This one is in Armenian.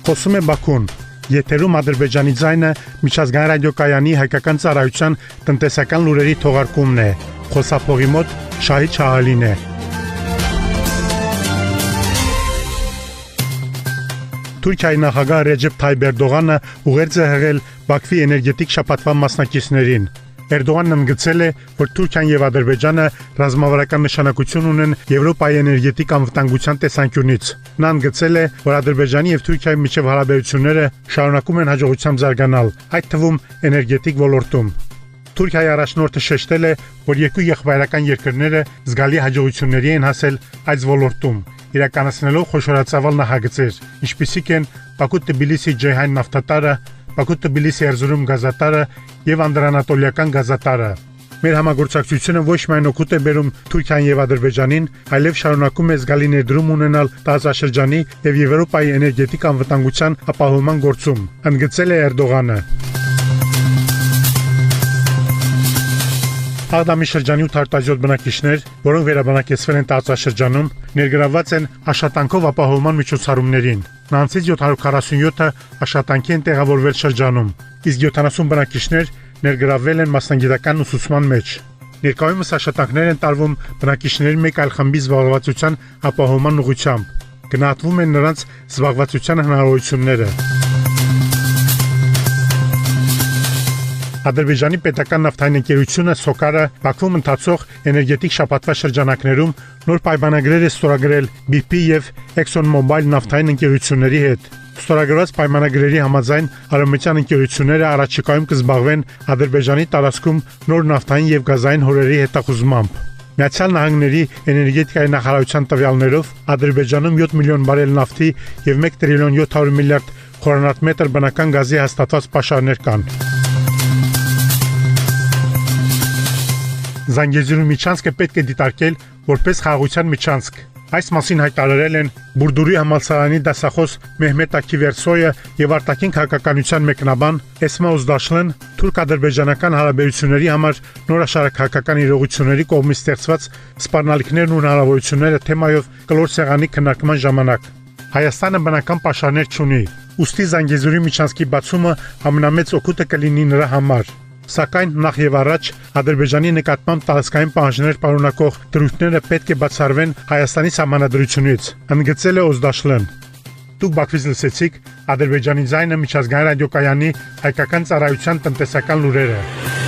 Խոսում է Բաքուն։ Եթերում Ադրբեջանի ձայնը միջազգային ռադիոկայանի հայկական ծառայության տնտեսական լուրերի թողարկումն է։ Խոսափողի մոտ Շահիդ Շահալին է։ Թուրքիայի նախագահ Ռեջեփ Թայիփ Էրդողանը ուղերձ է հղել Բաքվի էներգետիկ շաբաթվա մասնակիցներին։ Էրդողանն ընդգծել է, որ Թուրքիան եւ Ադրբեջանը ռազմավարական նշանակություն ունեն Եվրոպայի էներգետիկ անվտանգության տեսանկյունից։ Նա ընդգծել է, որ Ադրբեջանի եւ Թուրքիայի միջև հարաբերությունները շարունակում են հաջողությամբ զարգանալ, այդ թվում էներգետիկ ոլորտում։ Թուրքիայի առաջնորդը շեշտել է, որ երկու եղբայրական երկրները զգալի հաջողությունների են հասել այս ոլորտում, իրականացնելով խոշորացավալ նախագծեր, ինչպիսիք են Բաքու-Թբիլիսի-Ջեյհան նավթատարը, Բաքու-Թբիլիսի-Էրզուրում գազատարը եւ անդրանատոլիական գազատարը։ Մեր համագործակցությունը ոչ միայն օգուտ է բերում Թուրքիային եւ Ադրբեջանին, այլև շարունակում է զգալի ներդրում ունենալ տարածաշրջանի եւ Եվրոպայի էներգետիկ անվտանգության ապահովման գործում, ընդգծել է Էրդողանը։ Աղդամի շրջանի 807 բնակիչներ, որոնք վերաբնակեցվել են տարածաշրջանում, ներգրավված են աշխատանքով ապահովման միջոցառումներին։ Նրանցից 747-ը աշխատանքի են տեղավորվել շրջանում, իսկ 70 բնակիչներ ներգրավվել են մասնագիտական ուսուցման մեջ։ Ներկայումս աշխատանքներ են տարվում բնակիչների մեկ այլ խմբի զբաղվածության ապահովման ուղղությամբ։ Գնահատվում են նրանց զբաղվածության հնարավորությունները։ Ադրբեջանի պետական նավթային ընկերությունը Սոկարը Բաքվում ընթացող էներգետիկ շաբաթվա շրջանակներում նոր պայմանագրեր է ստորագրել BP եւ ExxonMobil նավթային ընկերությունների հետ։ Ստորագրված պայմանագրերի համաձայն արևմտյան ընկերությունները առաջիկայում կզբաղվեն Ադրբեջանի տարածքում նոր նավթային եւ գազային հորերի հետախուզմամբ։ Միացյալ Նահանգների էներգետիկայի նախարարության տվյալներով Ադրբեջանում 7 միլիոն բարել նավթի եւ 1 տրիլիոն 700 միլիարդ խորանարդ բնական գազի հաստատված պաշարներ կան։ Զանգեզուրի միջանցքը պետք է դիտարկել որպես խաղաղության միջանցք։ Այս մասին հայտարարել են Բուրդուրի համալսարանի դասախոս Մեհմետ Աքիվերսոյը եւ արտաքին քաղաքականության մեկնաբան Էսմա Օզդաշլեն թուրք-ադրբեջանական հարաբերությունների համար նորաշարակայական իրողությունների կողմից ստեղծված սպառնալիքներն ու հնարավորությունները թեմայով կլոր սեղանի քննարկման ժամանակ։ Հայաստանը բնական պաշարներ չունի, ուստի Զանգեզուրի միջանցքի բացումը ամենամեծ օգուտը կլինի նրա համար։ Սակայն նախ եւ առաջ Ադրբեջանի նկատմամբ տարածքային պահանջներ պարունակող դրույթները պետք է բացառվեն Հայաստանի սահմանադրությունից, ընդգծել է Օզդաշլեն։ Դուք Բաքվից լսեցիք Ադրբեջանի ձայնը միջազգային ռադիոկայանի հայկական ծառայության տնտեսական լուրերը։